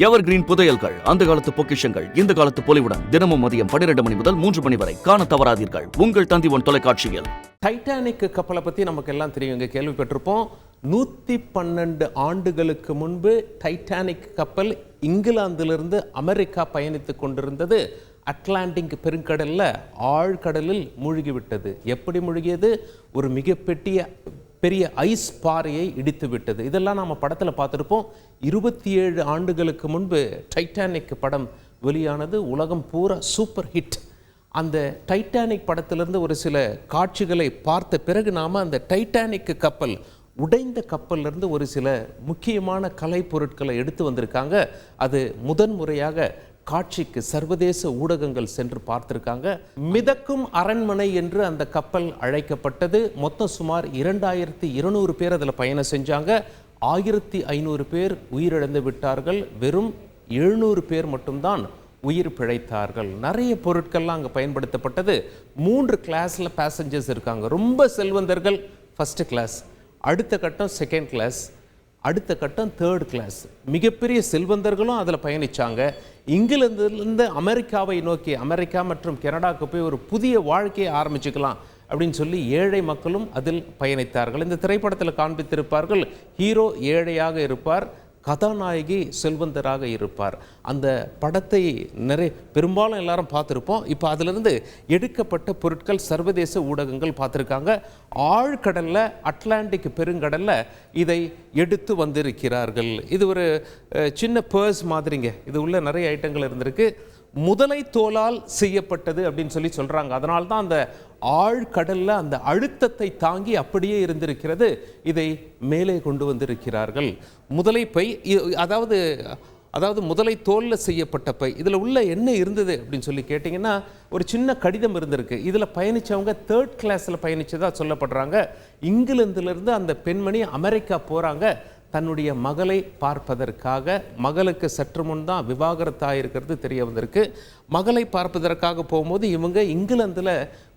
எவர் green புதையல்கள், அந்த காலத்து பொக்கிஷங்கள், இந்த காலத்து பொலிவுடன் தினமும் மதியம் 12 மணி முதல் 3 மணி வரை காண தவறாதீர்கள் உங்கள் தந்தி1 தொலைக்காட்சியில். டைட்டானிக் கப்பலை பற்றி நமக்கு எல்லாம் தெரியும், இங்கே கேள்விப்பட்டிருப்போம். 112 ஆண்டுகளுக்கு முன்பு டைட்டானிக் கப்பல் இங்கிலாந்திலிருந்து அமெரிக்கா பயணித்து கொண்டிருந்தது. அட்லாண்டிக் பெருங்கடல்ல ஆழ்கடலில் மூழ்கிவிட்டது. எப்படி மூழ்கியது? ஒரு பெரிய ஐஸ் பாறையை இடித்து விட்டது. இதெல்லாம் நம்ம படத்தில் பார்த்துருப்போம். 27 ஆண்டுகளுக்கு முன்பு டைட்டானிக் படம் வெளியானது. உலகம் பூரா சூப்பர் ஹிட். அந்த டைட்டானிக் படத்திலிருந்து ஒரு சில காட்சிகளை பார்த்த பிறகு நாம் அந்த டைட்டானிக் கப்பல், உடைந்த கப்பலிருந்து ஒரு சில முக்கியமான கலை பொருட்களை எடுத்து வந்திருக்காங்க. அது முதன்முறையாக காட்சிக்கு சர்வதேச ஊடகங்கள் சென்று பார்த்திருக்காங்க. மிதக்கும் அரண்மனை என்று அந்த கப்பல் அழைக்கப்பட்டது. மொத்தம் சுமார் 2200 பேர் அதில் பயணம் செஞ்சாங்க. 1500 பேர் உயிரிழந்து விட்டார்கள். வெறும் 700 பேர் மட்டும்தான் உயிர் பிழைத்தார்கள். நிறைய பொருட்கள்லாம் அங்கே பயன்படுத்தப்பட்டது. 3 கிளாஸில் பேசஞ்சர்ஸ் இருக்காங்க. ரொம்ப செல்வந்தர்கள் ஃபர்ஸ்ட் கிளாஸ், அடுத்த கட்டம் செகண்ட் கிளாஸ், அடுத்த கட்டம் தேர்ட் கிளாஸ். மிகப்பெரிய செல்வந்தர்களும் அதில் பயணித்தாங்க. இங்கிலாந்திலிருந்து அமெரிக்காவை நோக்கி, அமெரிக்கா மற்றும் கனடாவுக்கு போய் ஒரு புதிய வாழ்க்கையை ஆரம்பிச்சுக்கலாம் அப்படின்னு சொல்லி ஏழை மக்களும் அதில் பயணித்தார்கள். இந்த திரைப்படத்தில் காண்பித்திருப்பார்கள், ஹீரோ ஏழையாக இருப்பார், கதாநாயகி செல்வந்தராக இருப்பார். அந்த படத்தை பெரும்பாலும் எல்லாரும் பார்த்துருப்போம். இப்போ அதிலிருந்து எடுக்கப்பட்ட பொருட்கள் சர்வதேச ஊடகங்கள் பார்த்துருக்காங்க. ஆழ்கடலில், அட்லாண்டிக் பெருங்கடலில் இதை எடுத்து வந்திருக்கிறார்கள். இது ஒரு சின்ன பர்ஸ் மாதிரிங்க. இது உள்ள நிறைய ஐட்டங்கள் இருந்திருக்கு. முதலை தோலால் செய்யப்பட்டது அப்படின்னு சொல்லி சொல்கிறாங்க. அதனால தான் அந்த ஆழ்கடலில் அந்த அழுத்தத்தை தாங்கி அப்படியே இருந்திருக்கிறது. இதை மேலே கொண்டு வந்திருக்கிறார்கள். முதலை பை, அதாவது முதலை தோலில் செய்யப்பட்ட பை. இதில் உள்ள என்ன இருந்தது அப்படின்னு சொல்லி கேட்டிங்கன்னா, ஒரு சின்ன கடிதம் இருந்திருக்கு. இதில் பயணித்தவங்க தேர்ட் கிளாஸில் பயணித்ததாக சொல்லப்படுறாங்க. இங்கிலாந்திலிருந்து அந்த பெண்மணி அமெரிக்கா போகிறாங்க தன்னுடைய மகளை பார்ப்பதற்காக. மகளுக்கு சற்று முன் தான் விவாகரத்தாக இருக்கிறது தெரிய வந்திருக்கு. மகளை பார்ப்பதற்காக போகும்போது இவங்க இங்கிலாந்தில்,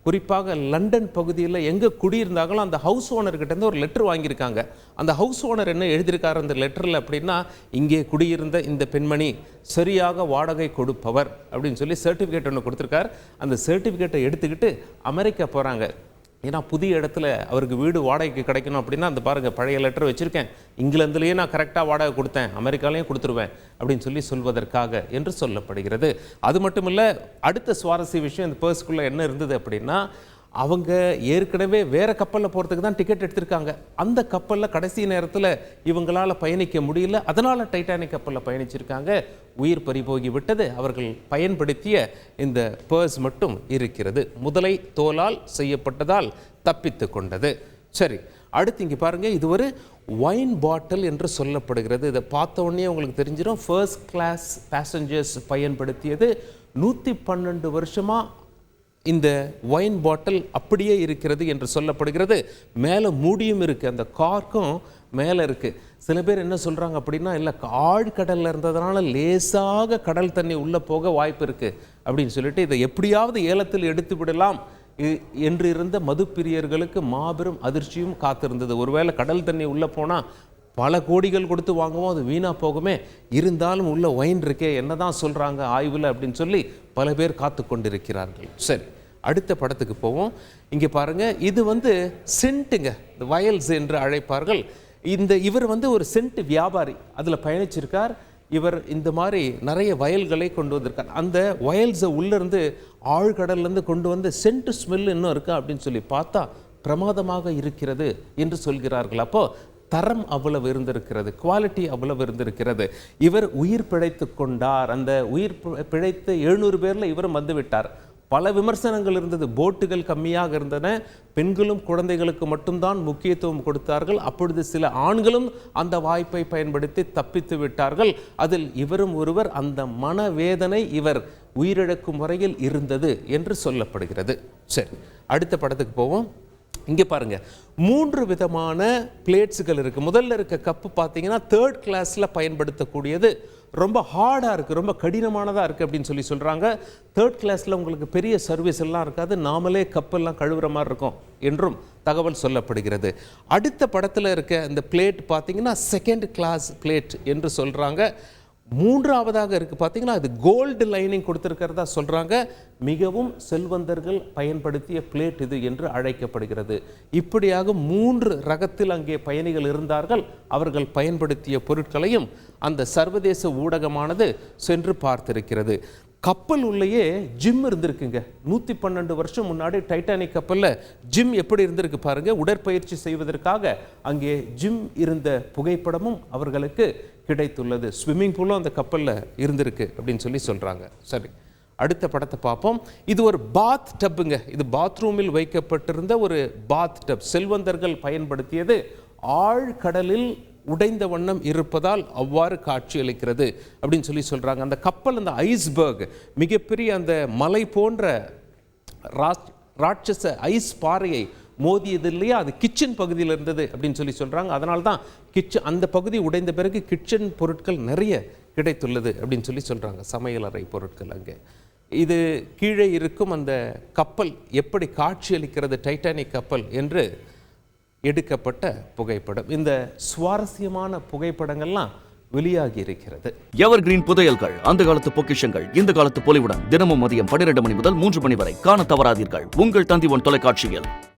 குறிப்பாக லண்டன் பகுதியில் எங்கே குடியிருந்தாங்களோ அந்த ஹவுஸ் ஓனர்கிட்டேருந்து ஒரு லெட்டர் வாங்கியிருக்காங்க. அந்த ஹவுஸ் ஓனர் என்ன எழுதியிருக்காரு அந்த லெட்டரில் அப்படின்னா, இங்கே குடியிருந்த இந்த பெண்மணி சரியாக வாடகை கொடுப்பவர் அப்படின்னு சொல்லி சர்டிஃபிகேட் ஒன்று கொடுத்துருக்கார். அந்த சர்டிஃபிகேட்டை எடுத்துக்கிட்டு அமெரிக்கா போகிறாங்க. ஏன்னா புதிய இடத்துல அவருக்கு வீடு வாடகைக்கு கிடைக்கணும் அப்படின்னா, அந்த பாருங்கள் பழைய லெட்டர் வச்சுருக்கேன், இங்கிலாந்துலேயே நான் கரெக்டாக வாடகை கொடுத்தேன், அமெரிக்காலையும் கொடுத்துருவேன் அப்படின்னு சொல்வதற்காக என்று சொல்லப்படுகிறது. அது மட்டும் இல்லை, அடுத்த சுவாரஸ்ய விஷயம் இந்த பர்ஸ்க்குள்ளே என்ன இருந்தது அப்படின்னா, அவங்க ஏற்கனவே வேறு கப்பலில் போகிறதுக்கு தான் டிக்கெட் எடுத்திருக்காங்க. அந்த கப்பலில் கடைசி நேரத்தில் இவங்களால் பயணிக்க முடியல. அதனால் டைட்டானிக் கப்பலில் பயணிச்சிருக்காங்க. உயிர் பறிபோகி விட்டது. அவர்கள் பயன்படுத்திய இந்த பர்ஸ் மட்டும் இருக்கிறது. முதலை தோலால் செய்யப்பட்டதால் தப்பித்து கொண்டது. சரி, அடுத்து இங்கே பாருங்கள், இது ஒரு ஒயின் பாட்டில் என்று சொல்லப்படுகிறது. இதை பார்த்த உடனே உங்களுக்கு தெரிஞ்சிடும், ஃபர்ஸ்ட் கிளாஸ் பேசஞ்சர்ஸ் பயன்படுத்தியது. 112 வருஷமாக இந்த ஒயின் பாட்டில் அப்படியே இருக்கிறது என்று சொல்லப்படுகிறது. மேலே மூடியும் இருக்குது, அந்த கார்க்கும் மேலே இருக்குது. சில பேர் என்ன சொல்கிறாங்க அப்படின்னா, இல்லை ஆழ்கடலில் இருந்ததுனால லேசாக கடல் தண்ணி உள்ளே போக வாய்ப்பு இருக்குது அப்படின்னு சொல்லிட்டு இதை எப்படியாவது ஏலத்தில் எடுத்து விடலாம் என்று இருந்த மதுப்பிரியர்களுக்கு மாபெரும் அதிர்ச்சியும் காத்திருந்தது. ஒருவேளை கடல் தண்ணி உள்ளே போனால் பல கோடிகள் கொடுத்து வாங்குவோம், அது வீணாக போகுமே, இருந்தாலும் உள்ள ஒயின் இருக்கே, என்ன தான் சொல்கிறாங்க ஆய்வில் அப்படின்னு சொல்லி பல பேர் காத்து கொண்டிருக்கிறார்கள். சரி, அடுத்த படத்துக்கு போவோம். இங்கே பாருங்கள், இது சென்ட்டுங்க, இந்த வயல்ஸ் என்று அழைப்பார்கள். இவர் ஒரு சென்ட் வியாபாரி, அதில் பயணிச்சிருக்கார். இவர் இந்த மாதிரி நிறைய வயல்களை கொண்டு வந்திருக்கார். அந்த வயல்ஸை உள்ளேருந்து ஆழ்கடல்லேருந்து கொண்டு வந்து சென்ட் ஸ்மெல் இன்னும் இருக்கா அப்படின்னு சொல்லி பார்த்தா பிரமாதமாக இருக்கிறது என்று சொல்கிறார்கள். அப்போது தரம் அவ்வளவு இருந்திருக்கிறது, குவாலிட்டி அவ்வளவு இருந்திருக்கிறது. இவர் உயிர் பிழைத்து கொண்டார். அந்த உயிர் பிழைத்து 700 பேரில் இவரும் வந்துவிட்டார். பல விமர்சனங்கள் இருந்தது. போட்டுகள் கம்மியாக இருந்தன, பெண்களும் குழந்தைகளுக்கு மட்டும்தான் முக்கியத்துவம் கொடுத்தார்கள். அப்பொழுது சில ஆண்களும் அந்த வாய்ப்பை பயன்படுத்தி தப்பித்து விட்டார்கள். அதில் இவரும் ஒருவர். அந்த மனவேதனை இவர் உயிரிழக்கும் வரையில் இருந்தது என்று சொல்லப்படுகிறது. சரி, அடுத்த படத்துக்கு போவோம். இங்கே பாருங்கள், 3 விதமான பிளேட்ஸுகள் இருக்குது. முதல்ல இருக்க கப்பு பார்த்தீங்கன்னா தேர்ட் கிளாஸில் பயன்படுத்தக்கூடியது. ரொம்ப ஹார்டாக இருக்குது, ரொம்ப கடினமானதாக இருக்குது அப்படின்னு சொல்கிறாங்க. தேர்ட் கிளாஸில் உங்களுக்கு பெரிய சர்வீஸ் எல்லாம் இருக்காது, நாமளே கப்பெல்லாம் கழுவுற மாதிரி இருக்கும் என்றும் தகவல் சொல்லப்படுகிறது. அடுத்த படத்தில் இருக்க இந்த பிளேட் பார்த்தீங்கன்னா செகண்ட் கிளாஸ் பிளேட் என்று சொல்கிறாங்க. மூன்றாவதாக இருக்கு பார்த்தீங்களா, அது கோல்டு லைனிங் கொடுத்திருக்கிறதா சொல்றாங்க. மிகவும் செல்வந்தர்கள் பயன்படுத்திய பிளேட் இது என்று அழைக்கப்படுகிறது. இப்படியாக 3 ரகத்தில் அங்கே பயணிகள் இருந்தார்கள். அவர்கள் பயன்படுத்திய பொருட்களையும் அந்த சர்வதேச ஊடகமானது சென்று பார்த்திருக்கிறது. கப்பல் உள்ளேயே ஜிம் இருந்திருக்குங்க. 112 வருஷம் முன்னாடி டைட்டானிக் கப்பல்ல ஜிம் எப்படி இருந்திருக்கு பாருங்க. உடற்பயிற்சி செய்வதற்காக அங்கே ஜிம் இருந்த புகைப்படமும் அவர்களுக்கு கிடைத்துள்ளது. ஸ்விம்மிங் பூலும் அந்த கப்பல்ல இருந்திருக்கு அப்படின்னு சொல்லி சொல்றாங்க. சரி, அடுத்த படத்தை பார்ப்போம். இது ஒரு பாத் டப்புங்க. இது பாத்ரூமில் வைக்கப்பட்டிருந்த ஒரு பாத் டப். செல்வந்தர்கள் பயன்படுத்தியது. ஆழ்கடலில் உடைந்த வண்ணம் இருப்பதால் அவ்வாறு காட்சியளிக்கிறது அப்படின்னு சொல்லி சொல்றாங்க. அந்த கப்பல், அந்த ஐஸ்பர்க், மிகப்பெரிய அந்த மலை போன்ற ராட்சச ஐஸ் பாறையை மோதியது இல்லையா, அது கிச்சன் பகுதியில் இருந்தது அப்படின்னு சொல்லி சொல்றாங்க. அதனால தான் அந்த பகுதி உடைந்த பிறகு கிச்சன் பொருட்கள் நிறைய கிடைத்துள்ளது அப்படின்னு சொல்லி சொல்றாங்க. சமையலறை பொருட்கள் அங்கே. இது கீழே இருக்கும் அந்த கப்பல் எப்படி காட்சியளிக்கிறது, டைட்டானிக் கப்பல் என்று எடுக்கப்பட்ட புகைப்படம். இந்த சுவாரஸ்யமான புகைப்படங்கள்லாம் வெளியாகி இருக்கிறது. எவர்கிரீன் புதையல்கள், அந்த காலத்து பொக்கிஷங்கள், இந்த காலத்து பொலிவுடன் தினமும் மதியம் 12 மணி முதல் 3 மணி வரை காண தவறாதீர்கள் உங்கள் தந்தி ஒன் தொலைக்காட்சியில்.